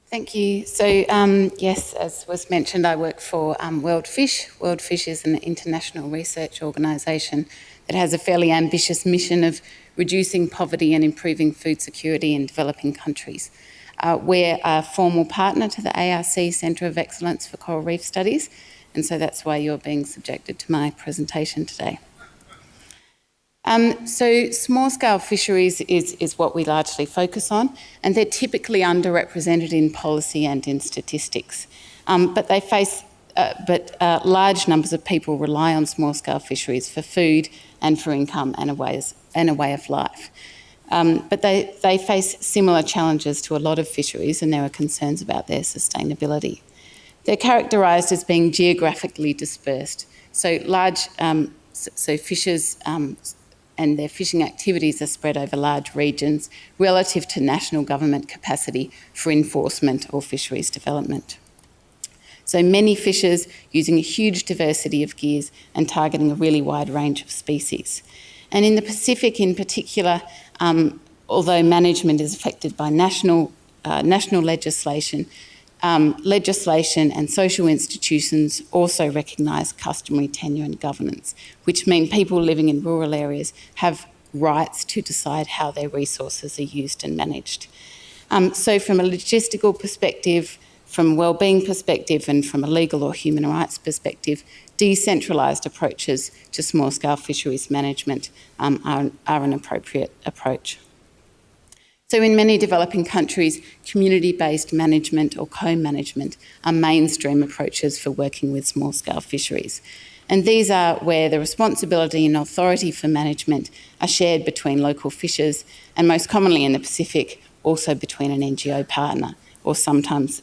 Thank you. So, yes, as was mentioned, I work for WorldFish. WorldFish is an international research organisation that has a fairly ambitious mission of reducing poverty and improving food security in developing countries. We're a formal partner to the ARC Centre of Excellence for Coral Reef Studies, and so that's why you're being subjected to my presentation today. So small-scale fisheries is what we largely focus on, and they're typically underrepresented in policy and in statistics. But large numbers of people rely on small-scale fisheries for food and for income and a way of life. But they face similar challenges to a lot of fisheries, and there are concerns about their sustainability. They're characterised as being geographically dispersed, so fishers and their fishing activities are spread over large regions relative to national government capacity for enforcement or fisheries development. So many fishers using a huge diversity of gears and targeting a really wide range of species. And in the Pacific in particular, although management is affected by national legislation, legislation and social institutions also recognise customary tenure and governance, which mean people living in rural areas have rights to decide how their resources are used and managed. So from a logistical perspective, from a wellbeing perspective and from a legal or human rights perspective, decentralised approaches to small-scale fisheries management are an appropriate approach. So in many developing countries, community-based management or co-management are mainstream approaches for working with small-scale fisheries. And these are where the responsibility and authority for management are shared between local fishers and most commonly in the Pacific, also between an NGO partner or sometimes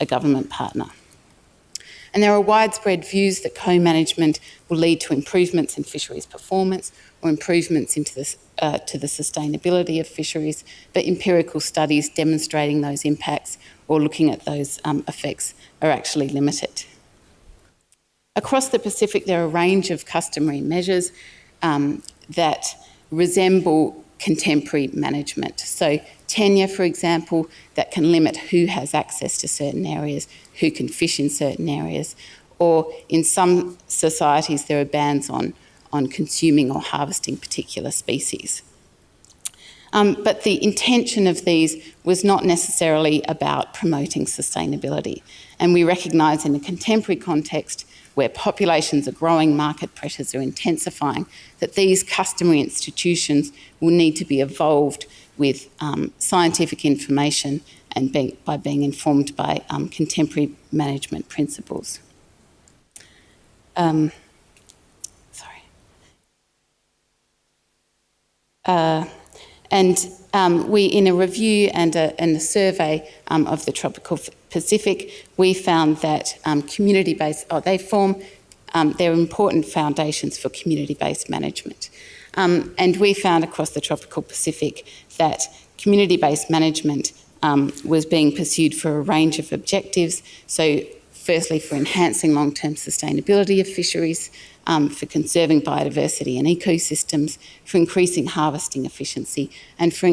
a government partner. And there are widespread views that co-management will lead to improvements in fisheries performance or improvements to the sustainability of fisheries, but empirical studies demonstrating those impacts or looking at those effects are actually limited. Across the Pacific, there are a range of customary measures that resemble contemporary management. So tenure, for example, that can limit who has access to certain areas, who can fish in certain areas, or in some societies there are bans on consuming or harvesting particular species. But the intention of these was not necessarily about promoting sustainability. And we recognise in a contemporary context where populations are growing, market pressures are intensifying, that these customary institutions will need to be evolved with scientific information and by being informed by contemporary management principles. We, in a review and a survey of the tropical Pacific, we found that community-based, they're important foundations for community-based management. And we found across the tropical Pacific that community-based management was being pursued for a range of objectives. So firstly, for enhancing long-term sustainability of fisheries, for conserving biodiversity and ecosystems, for increasing harvesting efficiency, and for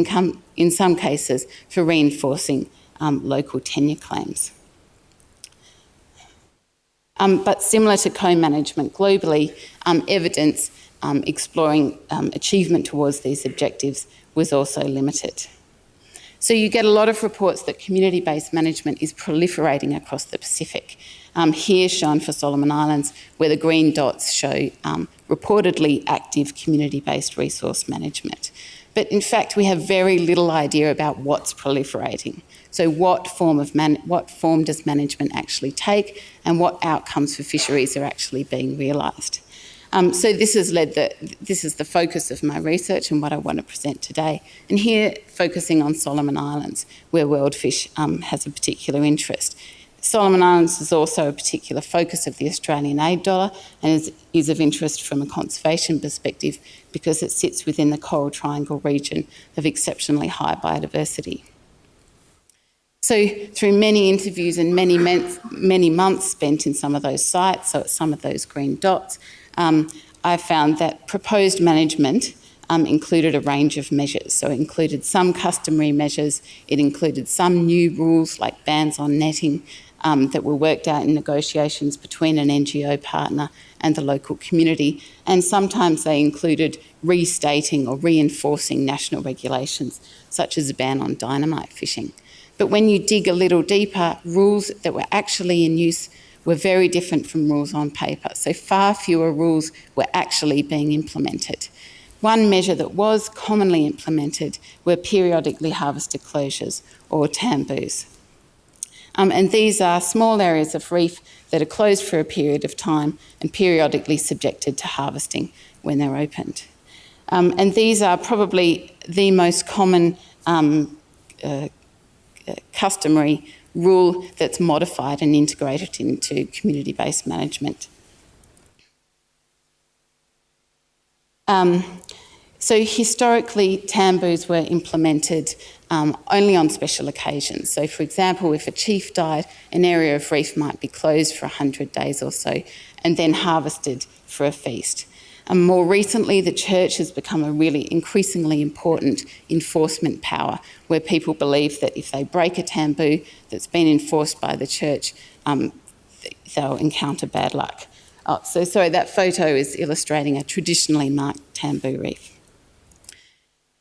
in some cases, for reinforcing local tenure claims. But similar to co-management globally, evidence exploring achievement towards these objectives was also limited. So you get a lot of reports that community-based management is proliferating across the Pacific. Here shown for Solomon Islands, where the green dots show reportedly active community-based resource management. But in fact, we have very little idea about what's proliferating. So what form does management actually take, and what outcomes for fisheries are actually being realised? So this is the focus of my research and what I want to present today. And here, focusing on Solomon Islands, where WorldFish has a particular interest. Solomon Islands is also a particular focus of the Australian aid dollar and is of interest from a conservation perspective because it sits within the Coral Triangle region of exceptionally high biodiversity. So through many interviews and many months spent in some of those sites, so at some of those green dots, I found that proposed management included a range of measures. So it included some customary measures, it included some new rules like bans on netting that were worked out in negotiations between an NGO partner and the local community, and sometimes they included restating or reinforcing national regulations, such as a ban on dynamite fishing. But when you dig a little deeper, rules that were actually in use were very different from rules on paper. So far fewer rules were actually being implemented. One measure that was commonly implemented were periodically harvested closures, or tamboos. And these are small areas of reef that are closed for a period of time and periodically subjected to harvesting when they're opened. And these are probably the most common customary rule that's modified and integrated into community-based management. So historically, tamboos were implemented only on special occasions. So for example, if a chief died, an area of reef might be closed for 100 days or so and then harvested for a feast. More recently, the church has become a really increasingly important enforcement power, where people believe that if they break a taboo that's been enforced by the church, they'll encounter bad luck. Oh, so sorry, that photo is illustrating a traditionally marked taboo reef.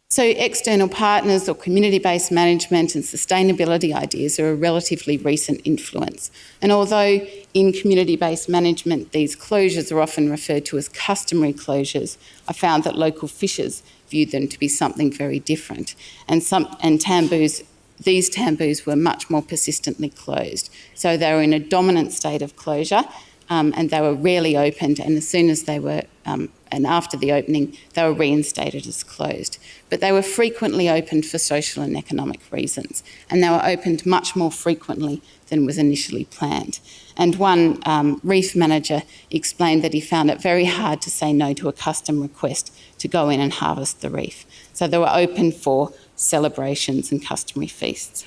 So external partners or community-based management and sustainability ideas are a relatively recent influence. And although in community-based management these closures are often referred to as customary closures, I found that local fishers viewed them to be something very different. And these tamboos were much more persistently closed. So they were in a dominant state of closure, and they were rarely opened, and as soon as they were, and after the opening, they were reinstated as closed. But they were frequently opened for social and economic reasons, and they were opened much more frequently than was initially planned. And one reef manager explained that he found it very hard to say no to a custom request to go in and harvest the reef. So they were open for celebrations and customary feasts.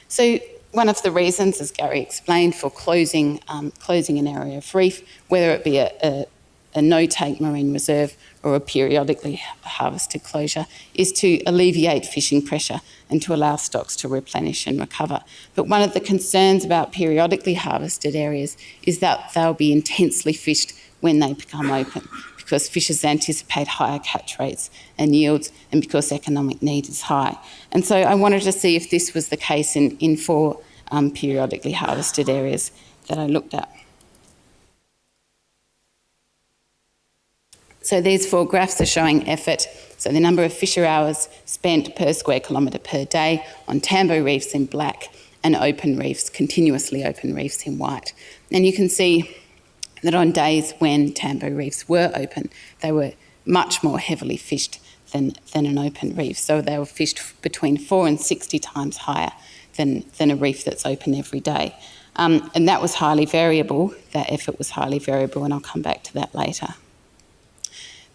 So one of the reasons, as Gary explained, for closing an area of reef, whether it be a no-take marine reserve or a periodically harvested closure, is to alleviate fishing pressure and to allow stocks to replenish and recover. But one of the concerns about periodically harvested areas is that they'll be intensely fished when they become open, because fishers anticipate higher catch rates and yields, and because economic need is high. And so I wanted to see if this was the case in 4 periodically harvested areas that I looked at. So these 4 graphs are showing effort, so the number of fisher hours spent per square kilometre per day on tambo reefs in black and open reefs, continuously open reefs in white. And you can see that on days when tambo reefs were open, they were much more heavily fished than an open reef. So they were fished between 4 and 60 times higher than a reef that's open every day. And that was highly variable, that effort was highly variable, and I'll come back to that later.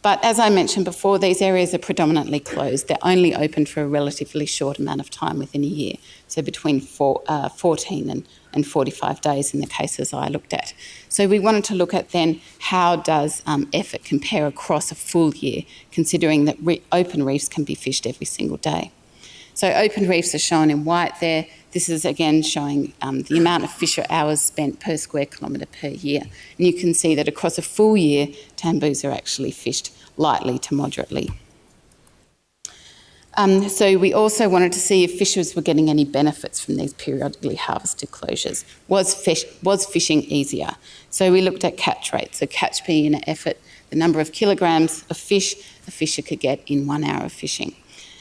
But as I mentioned before, these areas are predominantly closed. They're only open for a relatively short amount of time within a year, so between 14 and 45 days in the cases I looked at. So we wanted to look at then how does effort compare across a full year, considering that open reefs can be fished every single day. So open reefs are shown in white there. This is again showing the amount of fisher hours spent per square kilometre per year. And you can see that across a full year, tamboos are actually fished lightly to moderately. So we also wanted to see if fishers were getting any benefits from these periodically harvested closures. Was fishing easier? So we looked at catch rates. So catch being an effort, the number of kilograms of fish a fisher could get in 1 hour of fishing.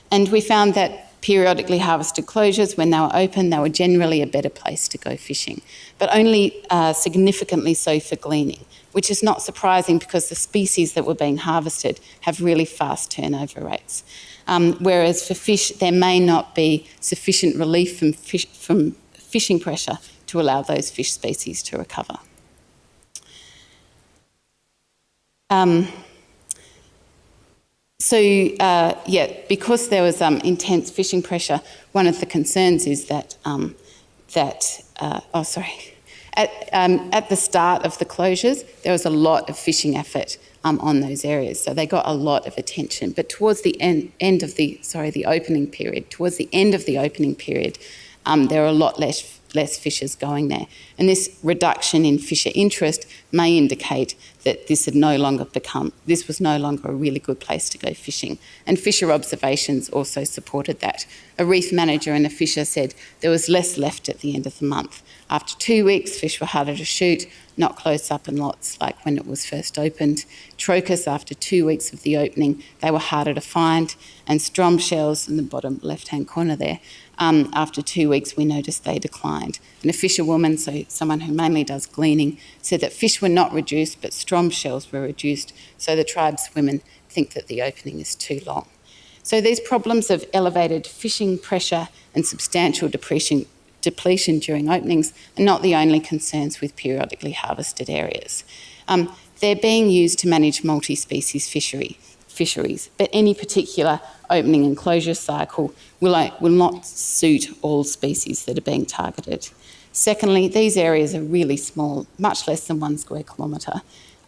And we found that periodically harvested closures, when they were open, they were generally a better place to go fishing, but only significantly so for gleaning, which is not surprising because the species that were being harvested have really fast turnover rates. Whereas for fish, there may not be sufficient relief from fishing pressure to allow those fish species to recover. Because there was intense fishing pressure, one of the concerns is that at the start of the closures, there was a lot of fishing effort on those areas. So they got a lot of attention. But towards the end of the opening period, there were a lot less fishers going there. And this reduction in fisher interest may indicate that this was no longer a really good place to go fishing. And fisher observations also supported that. A reef manager and a fisher said there was less left at the end of the month. After 2 weeks, fish were harder to shoot, not close up in lots like when it was first opened. Trochus, after 2 weeks of the opening, they were harder to find. And strom shells in the bottom left-hand corner there, after 2 weeks, we noticed they declined. And a fisherwoman, so someone who mainly does gleaning, said that fish were not reduced, but strom shells were reduced. So the tribe's women think that the opening is too long. So these problems of elevated fishing pressure and substantial depletion during openings are not the only concerns with periodically harvested areas. They're being used to manage multi-species fisheries, but any particular opening and closure cycle will not suit all species that are being targeted. Secondly, these areas are really small, much less than 1 square kilometre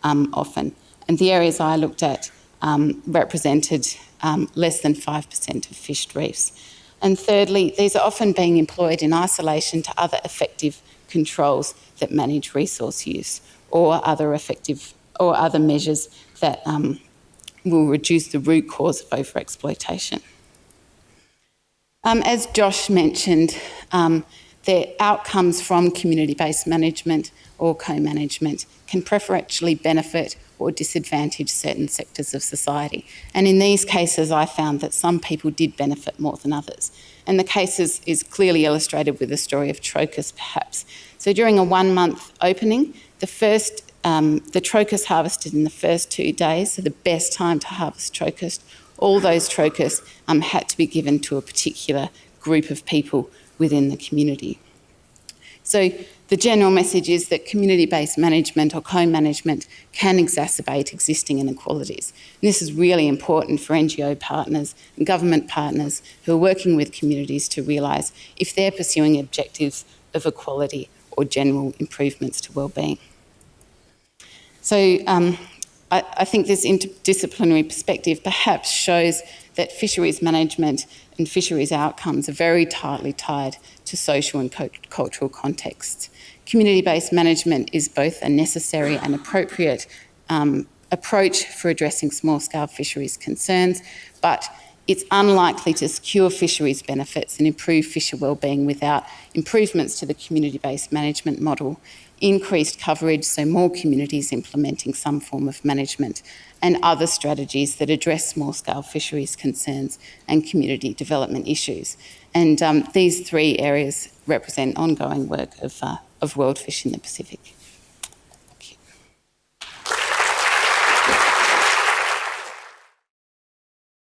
often, and the areas I looked at represented less than 5% of fished reefs. And thirdly, these are often being employed in isolation to other effective controls that manage resource use or other measures that will reduce the root cause of overexploitation. As Josh mentioned, the outcomes from community-based management or co-management can preferentially benefit or disadvantage certain sectors of society. And in these cases, I found that some people did benefit more than others. And the case is clearly illustrated with the story of Trochus, perhaps. So during a 1-month opening, the Trochus harvested in the first 2 days, so the best time to harvest Trochus, all those Trochus had to be given to a particular group of people within the community. So the general message is that community-based management or co-management can exacerbate existing inequalities. And this is really important for NGO partners and government partners who are working with communities to realise if they're pursuing objectives of equality or general improvements to wellbeing. So I think this interdisciplinary perspective perhaps shows that fisheries management and fisheries outcomes are very tightly tied to social and cultural contexts. Community-based management is both a necessary and appropriate approach for addressing small-scale fisheries concerns, but it's unlikely to secure fisheries benefits and improve fisher wellbeing without improvements to the community-based management model, increased coverage, so more communities implementing some form of management, and other strategies that address small-scale fisheries concerns and community development issues. And these 3 areas represent ongoing work of WorldFish in the Pacific.